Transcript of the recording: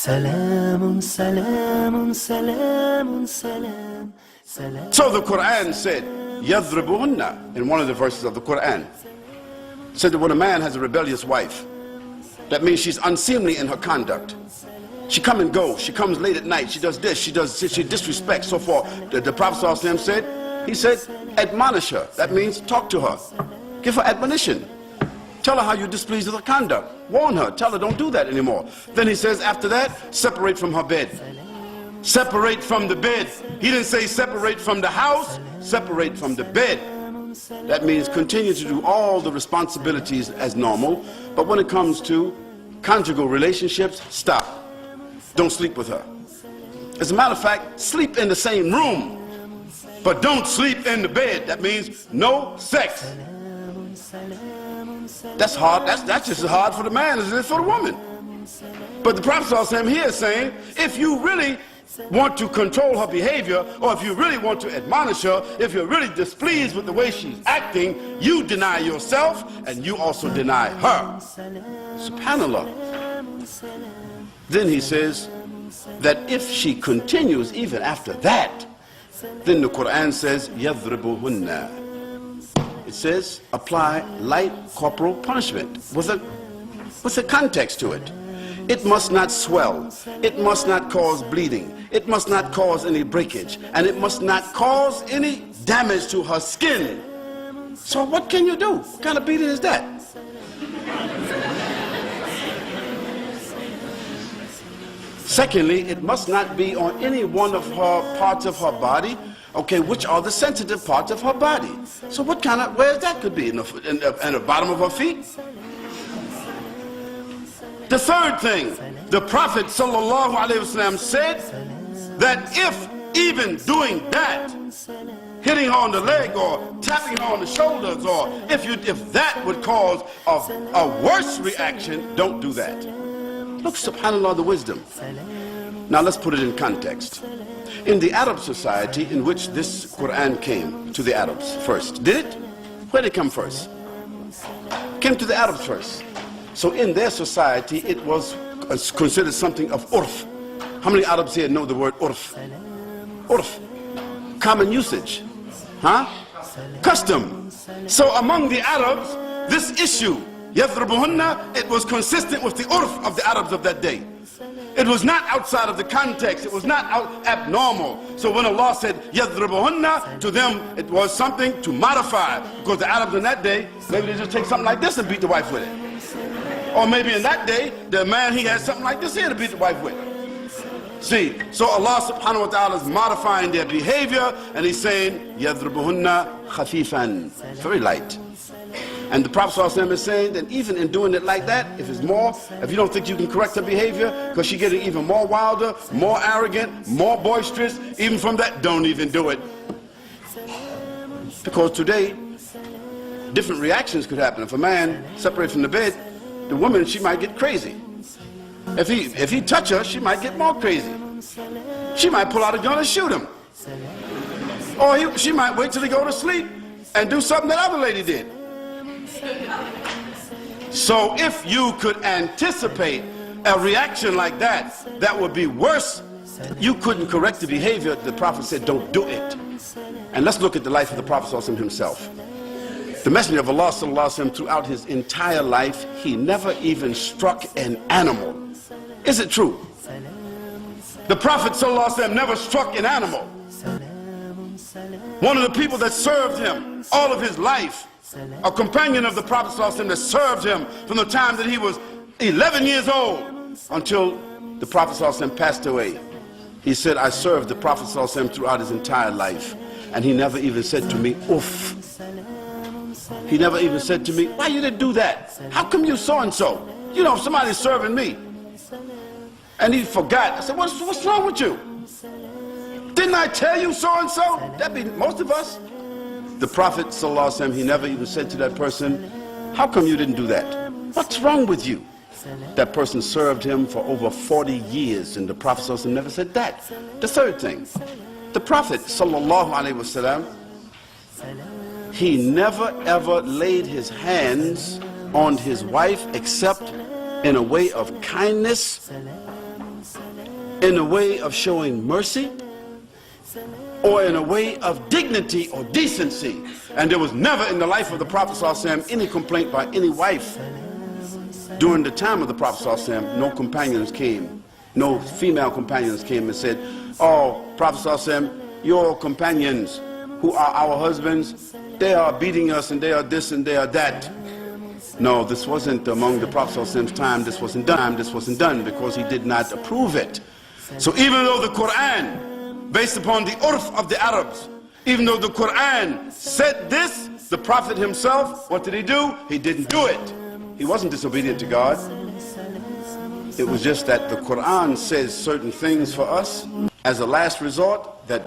سلام سلام سلام سلام سلام. So the Quran said, يَضْرِبُهُنَّ, in one of the verses of the Quran, said that when a man has a rebellious wife, that means she's unseemly in her conduct. She come and go, she comes late at night, she does this, she disrespects, so forth. The Prophet ﷺ said, he said, admonish her. That means talk to her. Give her admonition. Tell her how you displeased with her conduct. Warn her, tell her don't do that anymore. Then he says after that, separate from her bed. Separate from the bed. He didn't say separate from the house, separate from the bed. That means continue to do all the responsibilities as normal, but when it comes to conjugal relationships, stop. Don't sleep with her. As a matter of fact, sleep in the same room, but don't sleep in the bed. That means no sex. That's hard. That's just as hard for the man as it is for the woman. But the Prophet ﷺ here is saying, if you really want to control her behavior, or if you really want to admonish her, if you're really displeased with the way she's acting, you deny yourself and you also deny her. SubhanAllah. Then he says that if she continues even after that, then the Quran says, يَضْرِبُهُنَّ. It says, apply light corporal punishment. What's the context to it? It must not swell. It must not cause bleeding. It must not cause any breakage. And it must not cause any damage to her skin. So what can you do? What kind of beating is that? Secondly, it must not be on any one of her parts of her body, okay, which are the sensitive parts of her body. So what kind of, where that could be? In the bottom of her feet? The third thing, the Prophet ﷺ said that if even doing that, hitting her on the leg or tapping her on the shoulders, or if that would cause a worse reaction, don't do that. Look, subhanAllah, the wisdom. Now let's put it in context. In the Arab society in which this Quran came to the Arabs first, did it? Where did it come first? Came to the Arabs first. So in their society it was considered something of urf. How many Arabs here know the word urf? Urf. Common usage. Huh? Custom. So among the Arabs, this issue, يَضْرِبُهُنَّ, it was consistent with the urf of the Arabs of that day. It was not outside of the context. It was not abnormal. So when Allah said يَضْرِبُهُنَّ, to them it was something to modify. Because the Arabs in that day, maybe they just take something like this and beat the wife with it. Or maybe in that day, the man, he had something like this here to beat the wife with. See, so Allah subhanahu wa ta'ala is modifying their behavior, and he's saying يَضْرِبُهُنَّ خَفِيفًا, very light. And the Prophet ﷺ is saying that even in doing it like that, if you don't think you can correct her behavior, because she's getting even more wilder, more arrogant, more boisterous, even from that, don't even do it. Because today, different reactions could happen. If a man separates from the bed, the woman, she might get crazy. If he touch her, she might get more crazy. She might pull out a gun and shoot him. Or she might wait till he go to sleep and do something that other lady did. So if you could anticipate a reaction like that, that would be worse. You couldn't correct the behavior. The Prophet said, don't do it. And let's look at the life of the Prophet ﷺ himself. The Messenger of Allah ﷺ, throughout his entire life, he never even struck an animal. Is it true? The Prophet ﷺ never struck an animal. One of the people that served him all of his life, a companion of the Prophet ﷺ that served him from the time that he was 11 years old until the Prophet ﷺ passed away. He said, I served the Prophet ﷺ throughout his entire life, and he never even said to me, oof. He never even said to me, why you didn't do that? How come you so-and-so? You know, somebody's serving me. And he forgot. I said, what's wrong with you? Didn't I tell you so-and-so? That'd be most of us. The Prophet ﷺ, he never even said to that person, how come you didn't do that? What's wrong with you? That person served him for over 40 years, and the Prophet ﷺ never said that. The third thing, the Prophet ﷺ, he never ever laid his hands on his wife except in a way of kindness in a way of showing mercy or in a way of dignity or decency. And there was never in the life of the Prophet ﷺ any complaint by any wife. During the time of the Prophet ﷺ, no companions came, no female companions came and said, "Oh, Prophet ﷺ, your companions who are our husbands, they are beating us and they are this and they are that." No, this wasn't among the Prophet ﷺ's time. This wasn't done because he did not approve it. So even though the Quran, based upon the urf of the Arabs, even though the Quran said this, the Prophet himself, what did he do? He didn't do it. He wasn't disobedient to God. It was just that the Quran says certain things for us as a last resort that